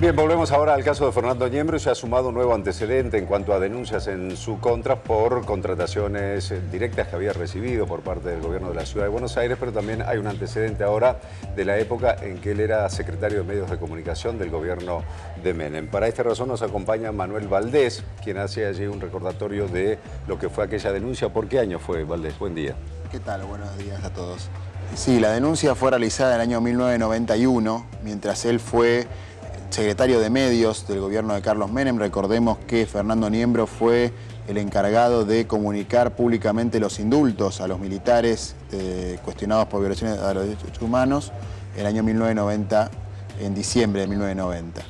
Bien, volvemos ahora al caso de Fernando Niembro. Se ha sumado un nuevo antecedente en cuanto a denuncias en su contra por contrataciones directas que había recibido por parte del gobierno de la Ciudad de Buenos Aires, pero también hay un antecedente ahora de la época en que él era secretario de Medios de Comunicación del gobierno de Menem. Para esta razón nos acompaña Manuel Valdés, quien hace allí un recordatorio de lo que fue aquella denuncia. ¿Por qué año fue, Valdés? Buen día. ¿Qué tal? Buenos días a todos. Sí, la denuncia fue realizada en el año 1991, mientras él fue secretario de Medios del gobierno de Carlos Menem. Recordemos que Fernando Niembro fue el encargado de comunicar públicamente los indultos a los militares cuestionados por violaciones a los derechos humanos en el año 1990, en diciembre de 1990.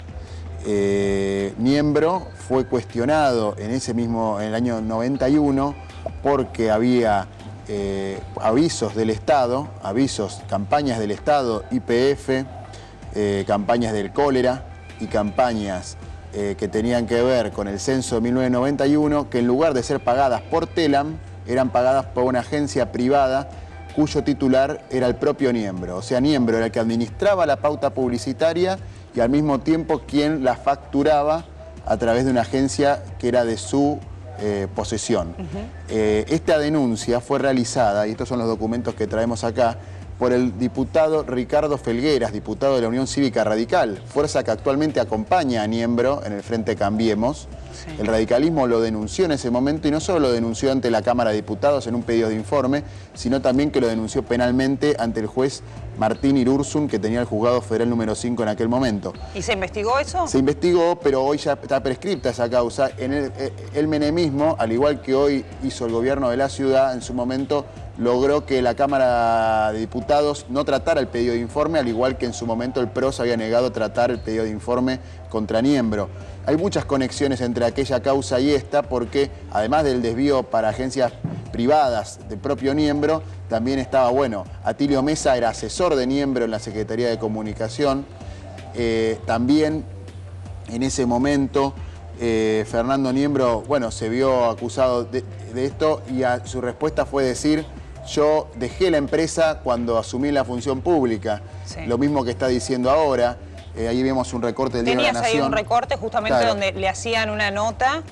Niembro fue cuestionado en el año 91 porque había avisos del Estado, campañas del Estado, YPF, campañas del cólera y campañas que tenían que ver con el censo de 1991, que en lugar de ser pagadas por Telam, eran pagadas por una agencia privada cuyo titular era el propio Niembro. O sea, Niembro era el que administraba la pauta publicitaria y al mismo tiempo quien la facturaba a través de una agencia que era de su posesión. Esta denuncia fue realizada, y estos son los documentos que traemos acá, por el diputado Ricardo Felgueras, diputado de la Unión Cívica Radical, fuerza que actualmente acompaña a Niembro en el Frente Cambiemos. Sí. El radicalismo lo denunció en ese momento y no solo lo denunció ante la Cámara de Diputados en un pedido de informe, sino también que lo denunció penalmente ante el juez Martín Irursun, que tenía el juzgado federal número 5 en aquel momento. ¿Y se investigó eso? Se investigó, pero hoy ya está prescripta esa causa. El menemismo, al igual que hoy hizo el gobierno de la ciudad, en su momento logró que la Cámara de Diputados no tratara el pedido de informe, al igual que en su momento el PRO se había negado a tratar el pedido de informe contra Niembro. Hay muchas conexiones entre aquella causa y esta, porque además del desvío para agencias privadas del propio Niembro, también estaba, Atilio Mesa era asesor de Niembro en la Secretaría de Comunicación. También en ese momento Fernando Niembro, se vio acusado de esto y su respuesta fue decir: yo dejé la empresa cuando asumí la función pública. Sí. Lo mismo que está diciendo ahora. Ahí vemos un recorte del Diario de la Nación. Tenías ahí un recorte justamente, claro, donde le hacían una nota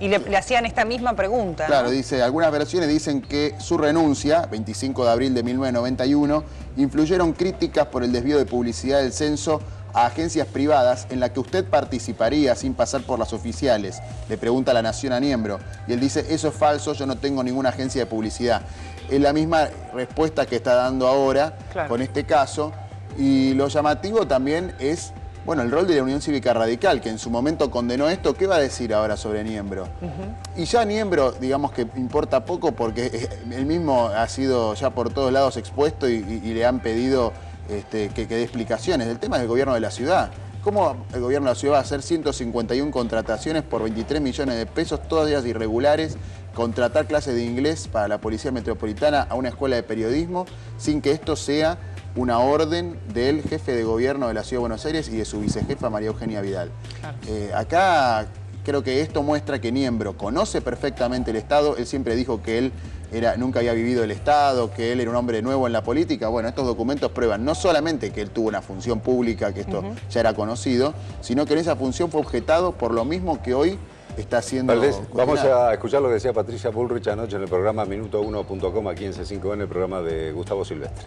y le hacían esta misma pregunta. Claro, ¿no? Dice, algunas versiones dicen que su renuncia, 25 de abril de 1991, influyeron críticas por el desvío de publicidad del censo a agencias privadas en la que usted participaría sin pasar por las oficiales. Le pregunta La Nación a Niembro. Y él dice, eso es falso, yo no tengo ninguna agencia de publicidad. Es la misma respuesta que está dando ahora, claro, con este caso. Y lo llamativo también es, el rol de la Unión Cívica Radical, que en su momento condenó esto. ¿Qué va a decir ahora sobre Niembro? Y ya Niembro, digamos que importa poco porque él mismo ha sido ya por todos lados expuesto y le han pedido que dé explicaciones. El tema del gobierno de la ciudad. ¿Cómo el gobierno de la ciudad va a hacer 151 contrataciones por 23 millones de pesos, todas ellas irregulares, contratar clases de inglés para la Policía Metropolitana a una escuela de periodismo, sin que esto sea una orden del jefe de gobierno de la Ciudad de Buenos Aires y de su vicejefa María Eugenia Vidal? Claro. Acá creo que esto muestra que Niembro conoce perfectamente el Estado. Él siempre dijo que él nunca había vivido el Estado, que él era un hombre nuevo en la política. Estos documentos prueban no solamente que él tuvo una función pública, que esto ya era conocido, sino que en esa función fue objetado por lo mismo que hoy está haciendo... Valdés, vamos a escuchar lo que decía Patricia Bullrich anoche en el programa Minuto1.com, aquí en C5N, el programa de Gustavo Silvestre.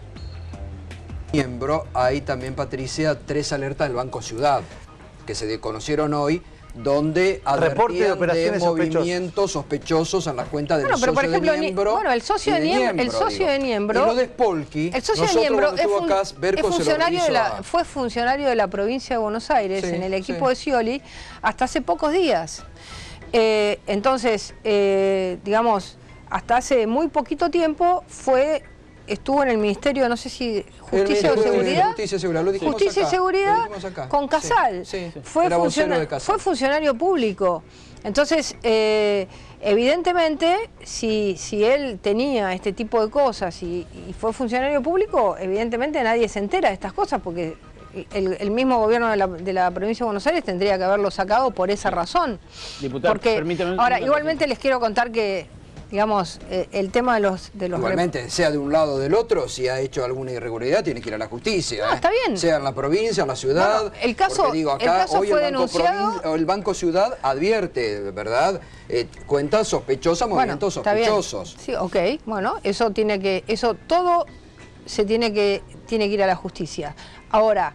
Niembro, hay también, Patricia, 3 alertas del Banco Ciudad, que se conocieron hoy, donde advertían de movimientos sospechosos en la cuenta del socio de Niembro. El socio de Niembro... Y lo de Spolky, el socio de Niembro fue funcionario de la provincia de Buenos Aires, sí, en el equipo de Scioli, hasta hace pocos días. Entonces, hasta hace muy poquito tiempo estuvo en el Ministerio, no sé si Justicia o Seguridad. Justicia y Seguridad con Casal. Sí, sí. Fue funcionario público. Entonces, evidentemente, si él tenía este tipo de cosas y fue funcionario público, evidentemente nadie se entera de estas cosas porque el mismo gobierno de la provincia de Buenos Aires tendría que haberlo sacado por esa razón. Diputado, porque, ahora, igualmente les quiero contar que digamos, el tema de los... Igualmente, sea de un lado o del otro, si ha hecho alguna irregularidad, tiene que ir a la justicia. No, está bien. Sea en la provincia, en la ciudad. Bueno, el caso hoy fue denunciado. El Banco Ciudad advierte, ¿verdad? Cuentas sospechosas, movimientos sospechosos. Sí, ok. Bueno, todo se tiene que ir a la justicia. Ahora,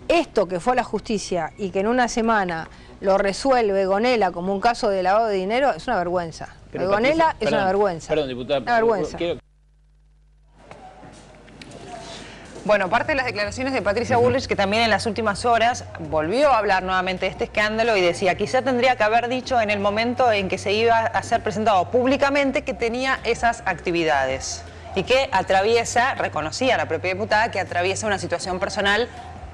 esto que fue a la justicia y que en una semana lo resuelve Gonella como un caso de lavado de dinero, es una vergüenza. Pero Gonella es una vergüenza. Perdón, diputada. Una vergüenza. Bueno, parte de las declaraciones de Patricia Bullrich, que también en las últimas horas volvió a hablar nuevamente de este escándalo y decía, quizá tendría que haber dicho en el momento en que se iba a ser presentado públicamente que tenía esas actividades y que atraviesa, reconocía la propia diputada, que atraviesa una situación personal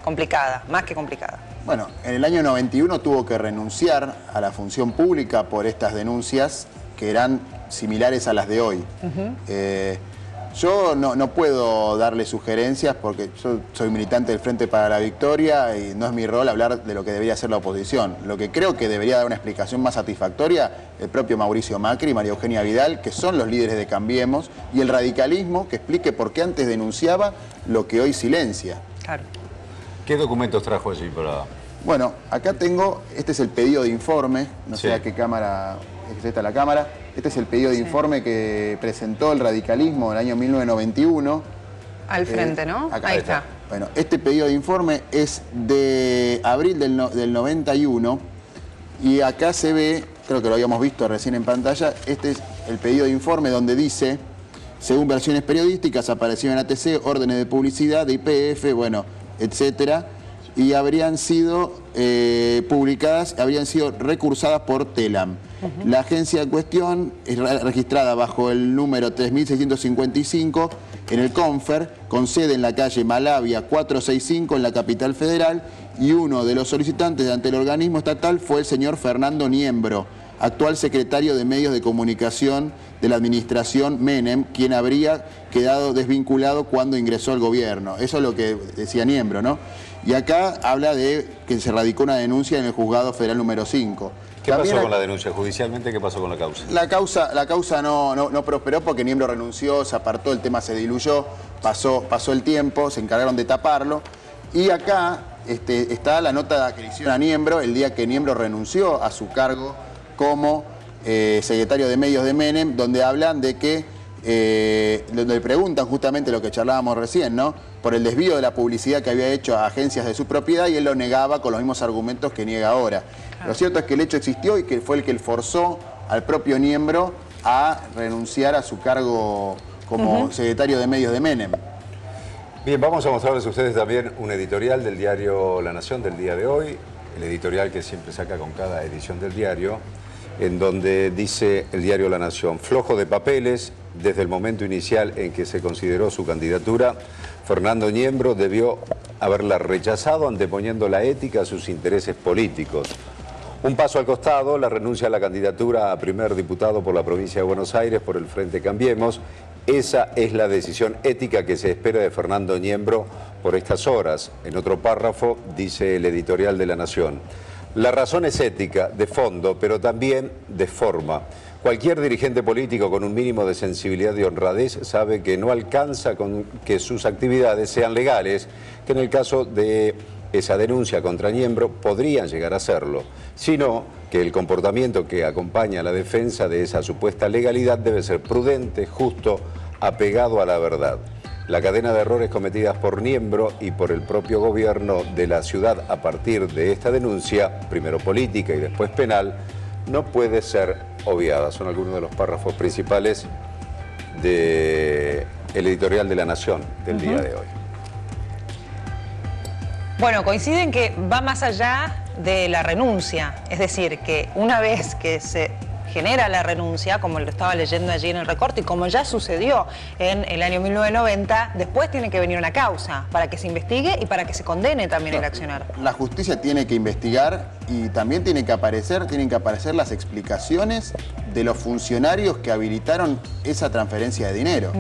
complicada, más que complicada. Bueno, en el año 91 tuvo que renunciar a la función pública por estas denuncias que eran similares a las de hoy. Yo no puedo darle sugerencias porque yo soy militante del Frente para la Victoria y no es mi rol hablar de lo que debería hacer la oposición. Lo que creo que debería dar una explicación más satisfactoria el propio Mauricio Macri y María Eugenia Vidal, que son los líderes de Cambiemos, y el radicalismo, que explique por qué antes denunciaba lo que hoy silencia. Claro. ¿Qué documentos trajo allí para...? Bueno, acá tengo, este es el pedido de informe, no sé a qué cámara, es esta la cámara, este es el pedido de informe que presentó el radicalismo en el año 1991. Al frente, ¿no? Acá, ahí está. Bueno, este pedido de informe es de abril del 91 y acá se ve, creo que lo habíamos visto recién en pantalla, este es el pedido de informe donde dice, según versiones periodísticas, apareció en ATC órdenes de publicidad, de IPF, bueno, etcétera, y habrían sido publicadas, habrían sido recursadas por Telam. La agencia en cuestión es registrada bajo el número 3655 en el Confer, con sede en la calle Malavia 465 en la capital federal, y uno de los solicitantes ante el organismo estatal fue el señor Fernando Niembro, actual secretario de Medios de Comunicación de la administración Menem, quien habría quedado desvinculado cuando ingresó al gobierno. Eso es lo que decía Niembro, ¿no? Y acá habla de que se radicó una denuncia en el Juzgado Federal número 5. ¿Qué pasó con la denuncia? Judicialmente, ¿qué pasó con la causa? La causa no prosperó porque Niembro renunció, se apartó, el tema se diluyó, pasó el tiempo, se encargaron de taparlo. Y acá está la nota que le hicieron a Niembro el día que Niembro renunció a su cargo como secretario de Medios de Menem, donde hablan de que, donde le preguntan justamente lo que charlábamos recién, ¿no? Por el desvío de la publicidad que había hecho a agencias de su propiedad, y él lo negaba con los mismos argumentos que niega ahora. Claro. Lo cierto es que el hecho existió y que fue el que forzó al propio Niembro a renunciar a su cargo como secretario de Medios de Menem. Bien, vamos a mostrarles a ustedes también un editorial del diario La Nación del día de hoy, el editorial que siempre saca con cada edición del diario, en donde dice el diario La Nación: flojo de papeles, desde el momento inicial en que se consideró su candidatura, Fernando Niembro debió haberla rechazado anteponiendo la ética a sus intereses políticos. Un paso al costado, la renuncia a la candidatura a primer diputado por la provincia de Buenos Aires por el Frente Cambiemos. Esa es la decisión ética que se espera de Fernando Niembro por estas horas. En otro párrafo dice el editorial de La Nación: la razón es ética, de fondo, pero también de forma. Cualquier dirigente político con un mínimo de sensibilidad y honradez sabe que no alcanza con que sus actividades sean legales, que en el caso de esa denuncia contra Niembro podrían llegar a serlo, sino que el comportamiento que acompaña a la defensa de esa supuesta legalidad debe ser prudente, justo, apegado a la verdad. La cadena de errores cometidas por Niembro y por el propio gobierno de la ciudad a partir de esta denuncia, primero política y después penal, no puede ser obviada. Son algunos de los párrafos principales del editorial de La Nación del día de hoy. Bueno, coinciden que va más allá de la renuncia, es decir, que una vez que se genera la renuncia, como lo estaba leyendo allí en el recorte, y como ya sucedió en el año 1990, después tiene que venir una causa para que se investigue y para que se condene también el accionar. La justicia tiene que investigar y también tienen que aparecer las explicaciones de los funcionarios que habilitaron esa transferencia de dinero.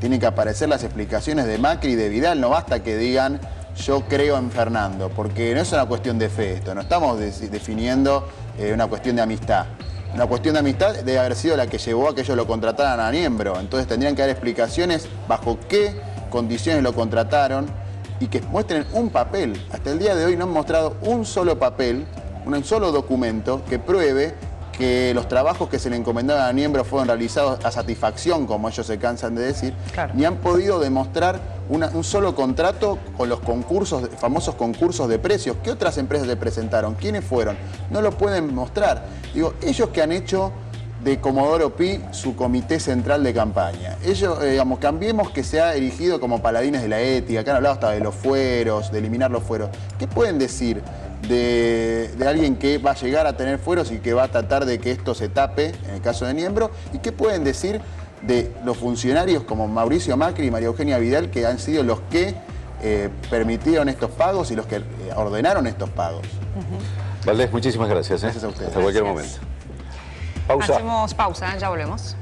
Tienen que aparecer las explicaciones de Macri y de Vidal, no basta que digan yo creo en Fernando, porque no es una cuestión de fe esto, no estamos definiendo una cuestión de amistad. una cuestión de amistad debe haber sido la que llevó a que ellos lo contrataran a Niembro. Entonces tendrían que dar explicaciones bajo qué condiciones lo contrataron y que muestren un papel. Hasta el día de hoy no han mostrado un solo papel, un solo documento que pruebe que los trabajos que se le encomendaban a Niembro fueron realizados a satisfacción, como ellos se cansan de decir, claro, ni han podido demostrar un solo contrato con los concursos, famosos concursos de precios. ¿Qué otras empresas le presentaron? ¿Quiénes fueron? No lo pueden mostrar. Digo, ellos que han hecho de Comodoro Pi su comité central de campaña. Ellos, digamos, Cambiemos, que se ha erigido como paladines de la ética, que han hablado hasta de los fueros, de eliminar los fueros. ¿Qué pueden decir de alguien que va a llegar a tener fueros y que va a tratar de que esto se tape, en el caso de Niembro? ¿Y qué pueden decir de los funcionarios como Mauricio Macri y María Eugenia Vidal, que han sido los que permitieron estos pagos y los que ordenaron estos pagos? Valdés, muchísimas gracias. Gracias a ustedes. Hasta cualquier momento. Pausa. Hacemos pausa, ya volvemos.